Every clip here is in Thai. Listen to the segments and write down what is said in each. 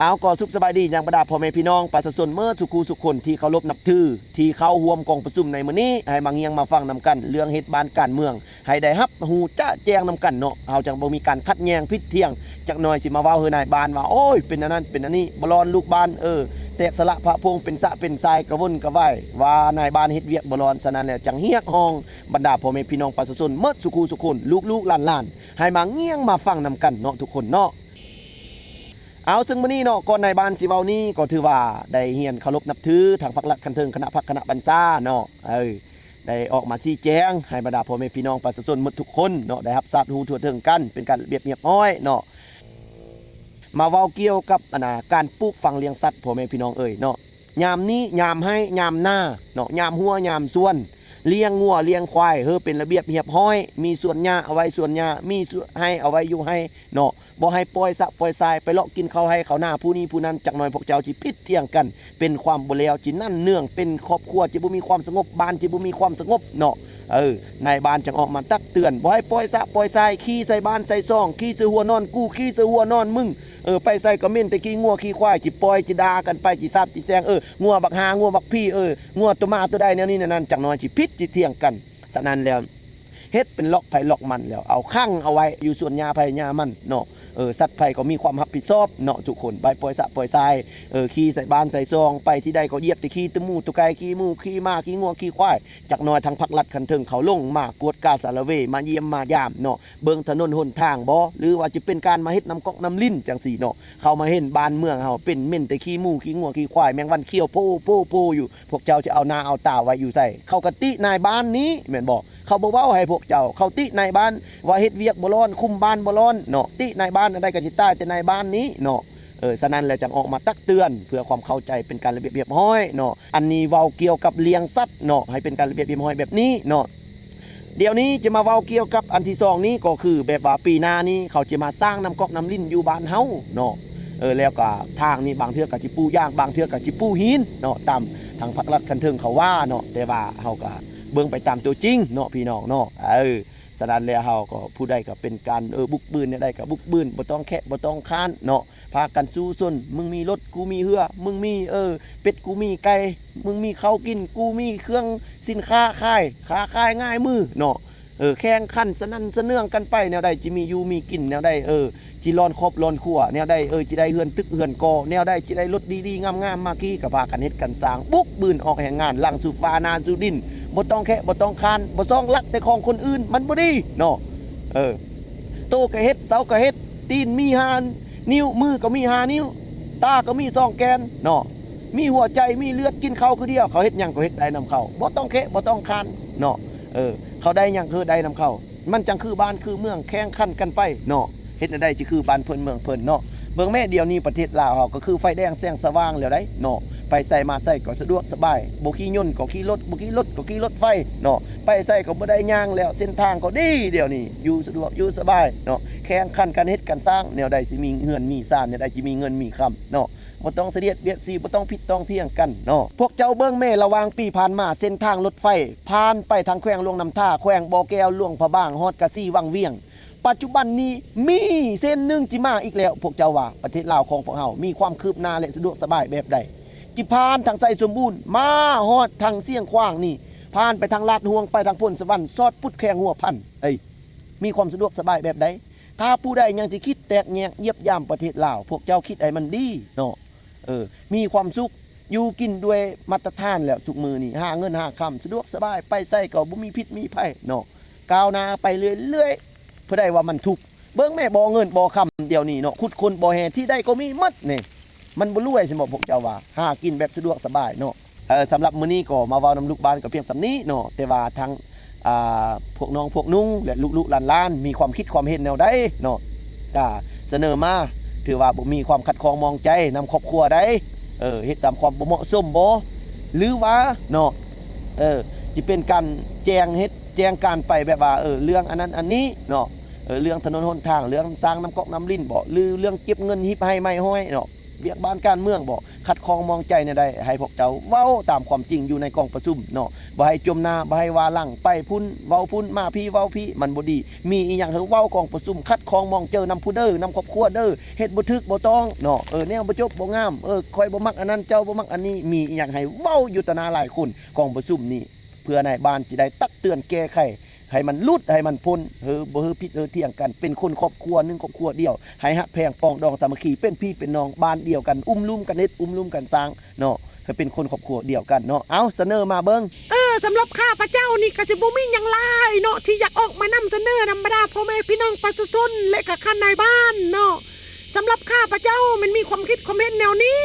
เอาก็สุขสบายดีอย่างบรรดาพ่อแม่พี่น้องประชาชนเมื่อสุขูสุขคนที่เคารพนับถือที่เข้าร่วมกองประชุมในมื้อนี้ให้มาเงียงมาฟังนำกันเรื่องเหตุบ้านการเมืองให้ได้รับหูจะแจ้งนำกันเนาะเฮาจังบ่มีการคัดแย้งผิดเที่ยงจักหน่อยสิมาเว้าเฮือนายบ้านว่าโอ้ยเป็นอันนั้นเป็นอันนี้บ่รอนลูกบ้านแตกสละพระพงเป็นสะเป็นทรายกระวนกระว่ายว่านายบ้านเฮ็ดเวียกบ่รอนฉะนั้นแล้วจังเฮียกห้องบรรดาพ่อแม่พี่น้องประชาชนเมื่อสุขูสุขคนลูกๆหลานๆให้มาเงียงมาฟังนำกันเนาะทุกคนเนาะเอาซึ่งมื้อนี้เนาะก่อนในบ้านสิเว้านี้ก็ถือว่าได้เฮียนเคารพนับถือทางพรรครัฐคันเทิงคณะพรรคคณะบรรษาเนาะได้ออกมาชี้แจงให้บรรดาพ่อแม่พี่น้องประชาชนหมดทุกคนเนาะได้รับทราบรู้ทั่วถึงกันเป็นการเรียบร้อยเนาะมาเว้าเกี่ยวกับการปลูกฝังเลี้ยงสัตว์พ่อแม่พี่น้องเนาะยามนี้ยามให้ยามหน้าเนาะยามหัวยามส่วนเลี้ยงงัวเลี้ยงควายเป็นระเบียบเรียบร้อยมีสวนหญ้าเอาไว้สวนหญ้ามีให้เอาไว้อยู่ให้เนาะบ่ให้ปล่อยสะปล่อยทรายไปเลาะกินข้าวให้เขาหน้าผู้นี้ผู้นั้นจักหน่อยพวกเจ้าสิพิษเที่ยงกันเป็นความบ่แล้วจินั่นเนื่องเป็นครอบครัวจิบ่มีความสงบบ้านจิบ่มีความสงบเนาะนายบ้านจังออกมาตักเตือนบ่ให้ปล่อยสะปล่อยทรายขี้ใส่บ้านใส่ซ่องขี้ใส่หัวนอนกูขี้ใส่หัวนอนมึงไปใส่กระเม่นตะกี้งัวขี้ควายจิปล่อยจิด่ากันไปจิซับจิแซงงัวบักหางัวบักพี่งัวตัวมาตัวใดแนวนี้นั่นจักหน่อยจิพิษจิเที่ยงกันฉะนั้นแล้วเฮ็ดเป็นล็อกไผล็อกมันแล้วเอาคั่งเอาไว้อยู่ส่วนหญ้าไผหญ้ามันเนาะสัตว์ไผก็มีความรับผิดชอบเนาะทุกคนใบปล่อยสะปล่อยทรายขี้ใส่บ้านใส่ซองไปที่ใดก็เหยียบตะขี้ตะมูตะไก่ขี้มูขี้ม้าขี้งัวขี้ควายจักหน่อยทางพรรครัฐคันเทิงเขาลงมากวดกาสารเวมาเยี่ยมมายามเนาะเบิ่งถนนหนทางบ่หรือว่าจะเป็นการมาเฮ็ดน้ำก๊อกน้ำลิ้นจังซี่เนาะเข้ามาเห็นบ้านเมืองเฮาเป็นเม่นแต่ขี้มูขี้งัวขี้ควายแมงวันเขี้ยวโพอยู่พวกเจ้าจะเอาหน้าเอาตาไว้อยู่ใส่เข้ากะตินายบ้านนี้แม่นบ่เขาบอกว่าให้พวกเจ้าเขาตินายบ้านว่าเฮ็ดเวียกบ่ร้อนคุมบ้านบ่ร้อนเนาะตินายบ้านอะไรก็สิตายแต่นายบ้านนี้เนาะฉะนั้นแล้วจังออกมาตักเตือนเพื่อความเข้าใจเป็นการระเบียบเรียบร้อยเนาะอันนี้เว้าเกี่ยวกับเลี้ยงสัตว์เนาะให้เป็นการระเบียบเรียบร้อยแบบนี้เนาะเดี๋ยวนี้จะมาเว้าเกี่ยวกับอันที่2นี้ก็คือแบบว่าปีหน้านี้เขาจะมาสร้างน้ำก๊อกน้ำลิ้นอยู่บ้านเฮาเนาะแล้วก็ทางนี้บางเทื่อก็สิปูย่างบางเทื่อก็สิปูหินเนาะตามทางพรรครัฐคันเทิงเขาว่าเนาะแต่ว่าเฮาก็เบิ่งไปตามตัวจริงเนาะพี่น้องเนาะฉะนั้นแล้วเฮาก็ผู้ใดก็เป็นการบุกบืนเนี่ยได้ก็บุกบืนบ่ต้องแคะบ่ต้องค้านเนาะพากันสู้ซนมึงมีรถกูมีเรือมึงมีเป็ดกูมีไก่มึงมีข้าวกินกูมีเครื่องสินค้าขายง่ายมือเนาะแข่งขันสนั่นสะเนื่องกันไปแนวใดจิมีอยู่มีกินแนวใดจิร้อนครบร้อนครัวแนวใดจิได้เฮือนตึกเฮือนกอแนวใดจิได้รถดีๆงามๆมากี้ก็พากันเฮ็ดกันสร้างบุกบืนออกแห่งงานหลังสู่ฟ้านาสู่ดินบ่ต้องแค่บ่ต้องคานบ่ต้องลักแต่ของคนอื่นมันบ่ดีเนาะโตก็เฮ็ดเสาก็เฮ็ดตีนมี5นิ้วมือก็มี5นิ้วตาก็มี2แกนเนาะมีหัวใจมีเลือดกินข้าวคือเดียวเขาเฮ็ดหยังก็เฮ็ดได้นำเขาบ่ต้องแค่บ่ต้องคานเนาะเขาได้หยังคือได้นำเขามันจังคือบ้านคือเมืองแข่งขันกันไปเนาะเฮ็ดได้สิคือบ้านเพิ่นเมืองเพิ่นเนาะเบิ่งแม่เดียวนี้ประเทศลาวเฮาก็คือไฟแดงแสงสว่างแล้วได้เนาะไปใส่มาใส่ก็สะดวกสบายบ่ขี่ยนต์ก็ขี่รถบ่ขี่รถก็ขี่รถไฟเนาะไปใส่ก็บ่ได้ย่างแล้วเส้นทางก็ดีเดี๋ยวนี้อยู่สะดวกอยู่สบายเนาะแข่งขันกันเฮ็ดกันสร้างแนวใดสิมีเฮือนมีซ่านแนวใดสิมีเงินมีคำเนาะบ่ต้องเสียดเบียดสีบ่ต้องผิดต้องเที่ยงกันเนาะพวกเจ้าเบิ่งแม่ระวังปีผ่านมาเส้นทางรถไฟผ่านไปทางแขวงหลวงน้ำท่าแขวงบ่อแก้วหลวงพระบางฮอดกะซี่วังเวียงปัจจุบันนี้มีเส้นหนึ่งจิมาอีกแล้วพวกเจ้าว่าประเทศลาวของพวกเฮามีความคืบหน้าและสะดวกสบายแบบใดจิผ่านทางไสสมบูรณ์มาฮอดทางเสี่ยงขว้างนี่ผ่านไปทางลาดห่วงไปทางพ้นสวรรค์ซอดพุดแข้งหัวพันมีความสะดวกสบายแบบใดถ้าผู้ใดยังสิคิดแตกแยกเยียบย่ำประเทศลาวพวกเจ้าคิดให้มันดีเนาะมีความสุขอยู่กินด้วยมาตรฐานแล้วทุกมือนี่หาเงินหาคำสะดวกสบายไปใส่ก็บ่มีพิษมีภัยเนาะก้าวหน้าไปเรื่อยๆเพื่อได้ว่ามันทุกเบิ่งแม่บ่เงินบ่คำเดี๋ยวนี้เนาะขุดคนบ่แห่ที่ได้ก็มีหมดนี่มันบ่รวยใช่บ่พวกเจ้าว่าหากินแบบสะดวกสบายเนาะสำหรับมื้อนี้ก็มาเว้านำลูกบ้านก็เพียงสำนี้เนาะแต่ว่าทั้งพวกน้องพวกนุ่งและลูกๆหลานๆมีความคิดความเห็นแนวใดเนาะก็เสนอมาถือว่าบ่มีความขัดข้องมองใจนำครอบครัวได้เฮ็ดตามความบ่เหมาะสมบ่หรือว่าเนาะสิเป็นการแจ้งเฮ็ดแจ้งการไปแบบว่าเรื่องอันนั้นอันนี้เนาะเรื่องถนนหนทางเรื่องสร้างน้ำก๊อกน้ำลิ้นบ่หรือเรื่องเก็บเงินฮิบให้ไม่ห้อยเนาะเวียกบ้านการเมืองบ่ขัดข้องมองใจในใดให้พวกเจ้าเว้าตามความจริงอยู่ในกองประชุมเนาะ บ่ให้จมหน้าบ่ให้ว่าหลังไปพุ่นเว้าพุ่นมาพี่เว้าพี่มันบ่ดีมีอีหยังเฮาเว้ากองประชุมคัดคองมองเจอนำผู้เด้อนำครอบครัวเด้อเฮ็ดบ่ถึกบ่ต้องเนาะแนวบ่จบบ่งามคอยบ่มักอันนั้นเจ้าบ่มักอันนี้มีอีหยังให้เว้าอยู่ต่อหน้าหลายคนกองประชุมนี้เพื่อนายบ้านสิได้ตักเตือนแก้ไขให้มันลุดให้มันพ้นบ่ผิดเถียงกันเป็นคนครอบครัวนึงครอบครัวเดียวให้ฮักแพงปองดองสามัคคีเป็นพี่เป็นน้องบ้านเดียวกันลุ่มกันเฮ็ดลุ่มกันสร้างเนาะให้เป็นคนครอบครัวเดียวกันเนาะเอาเสนอมาเบิ่งสำหรับข้าพเจ้านี่ก็สิบ่มีหยังหลายเนาะที่อยากออกมานำเสนอนำบรรดาพ่อแม่พี่น้องประชาชนและก็ข้าในบ้านเนาะสำหรับข้าพเจ้ามันมีความคิดความเห็นแนวนี้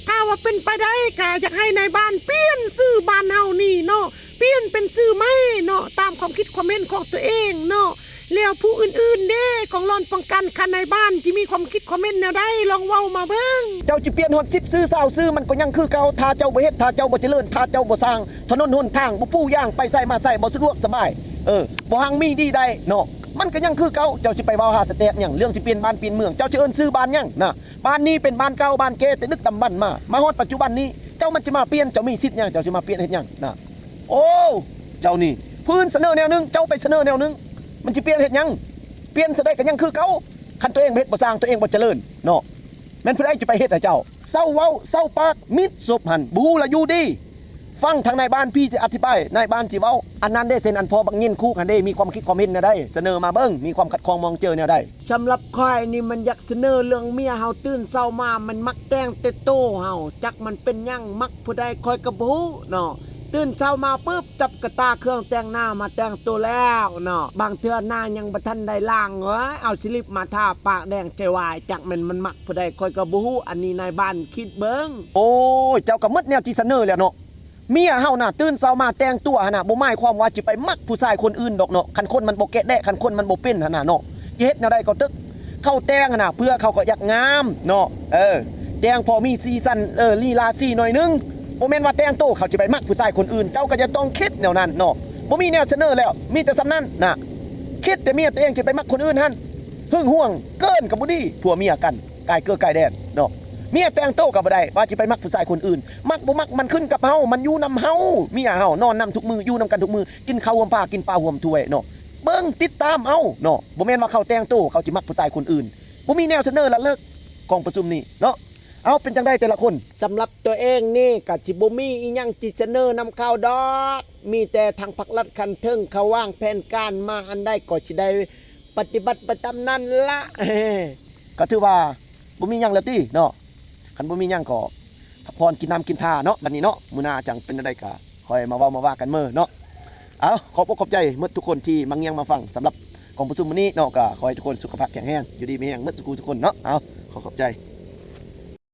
ถ้าว่าเป็นไปได้ก็อยากให้ในบ้านเปลี่ยนชื่อบ้านเฮานี่เนาะเปลี่ยนเป็นชื่อใหม่เนาะตามความคิดความเห็นของตัวเองเนาะแล้วผู้อื่นๆเด้ของรอนป้องกันข้าในบ้านที่มีความคิดความเห็นแนวใดลองเว้ามาเบิ่งเจ้าจะเปลี่ยนฮอด10ซื้อ20ซื้อมันก็ยังคือเก่าถ้าเจ้าบ่เฮ็ดถ้าเจ้าบ่เจริญถ้าเจ้าบ่สร้างถนนหนทางบ่ปูย่างไปใส่มาใส่บ่สะดวกสบายบ่หังมีดีได้เนาะมันก็ยังคือเก่าเจ้าสิไปเว้าหาสเต็ปหยังเรื่องสิเปลี่ยนบ้านเปลี่ยนเมืองเจ้าสิเอิ้นซื้อบ้านหยังนะบ้านนี้เป็นบ้านเก่าบ้านเก่แต่นึกตำบันมาฮอดปัจจุบันนี้เจ้ามันจะมาเปลี่ยนเจ้ามีสิทธิ์หยังเจ้าสิมาเปลี่ยนเฮ็ดหยังนะโอ้เจ้านี่พื้นเสนอแนวนึงเจ้าไปเสนอแนวนึงมันสิเปลี่ยนเฮ็ดหยังเปลี่ยนซะได้ก็ยังคือเก่าคันตัวเองเฮ็ดบ่สร้างตัวเองบ่เจริญเนาะแม่นผู้ใดจะไปเฮ็ดให้เจ้าเศร้าเว้าเศร้าปากมิดศพหันบูละอยู่ดีฟังทางนายบ้านพี่จะอธิบายนายบ้านสิเว้าอันนั้นได้เซ็นอันพอบักยินคู่กันได้มีความคิดความเห็นแนวใดเสนอมาเบิ่งมีความขัดข้องมองเจอแนวใดสำหรับข่อยนี่มันอยากเสนอเรื่องเมียเฮาตื่นเช้ามามันมักแต่งแต่โตเฮาจักมันเป็นหยังมักผู้ใดข่อยก็บ่ฮู้เนาะตื่นเช้ามาปุ๊บจับกระตาเครื่องแต่งหน้ามาแต่งตัวแล้วเนาะบางเทื่อหน้ายังบ่ทันได้ล้างเอาสลิปมาทาปากแดงใจวายจักมันมักผู้ใดข่อยก็บ่ฮู้อันนี้นายบ้านคิดเบิ่งโอ้ยเจ้าก็หมดแนวที่เสนอแล้วเนาะเมียเฮาน่ะตื่นเช้ามาแต่งตัวหั่นน่ะบ่หมายความว่าสิไปมักผู้ชายคนอื่นดอกเนาะคันคนมันบ่แกะแดะคันคนมันบ่เป็นหั่นน่ะเนาะสิเฮ็ดแนวใดก็ตึกเข้าแต่งหั่นน่ะเพื่อเขาก็อยากงามเนาะแต่งพอมีสีสันลีลาสีหน่อยนึงบ่แม่นว่าแต่งโตเขาสิไปมักผู้ชายคนอื่นเจ้าก็จะต้องคิดแนวนั้นเนาะบ่มีแนวเสนอแล้วมีแต่สำนั้นน่ะคิดแต่เมียตัวเองสิไปมักคนอื่นหั่นหึงหวงเกินก็บ่ดีผัวเมียกันกายเกื้อกายแดนเนาะเมียแต่งโตก็บ่ได้ว่าสิไปมักผู้ชายคนอื่นมักบ่มักมันขึ้นกับเฮามันอยู่นำเฮาเมียเฮานอนนำทุกมื้ออยู่นำกันทุกมื้อกินข้าวห่วมผ้ากินปลาห่วมถ้วยเนาะเบิ่งติดตามเอาเนาะบ่แม่นว่าเขาแต่งโตเขาสิมักผู้ชายคนอื่นบ่มีแนวเสนอละเลิกกองประชุมนี้เนาะเอาเป็นจังได๋แต่ละคนสำหรับตัวเองนี่ก็สิบ่มีอีหยังสิเสนอนำข่าวดอกมีแต่ทางพรรครัฐคันเทิงเขาวางแผนการมาอันใดก็สิได้ปฏิบัติไปตามนั้นละก็ถือว่าบ่มีหยังแล้วติเนาะคันบ่มีหยังก็พักผ่อนกินน้ำกินท่าเนาะบัดนี้เนาะมื้อหน้าจังเป็นจังได๋ก็ค่อยมาเว้ามาว่ากันมื้อเนาะเอาขอบอกขอบใจหมดทุกคนที่มาเงียงมาฟังสำหรับกองประชุมมื้อนี้เนาะก็ขอให้ทุกคนสุขภาพแข็งแรงอยู่ดีมีแรงหมดทุกคนเนาะเอาขอบใจ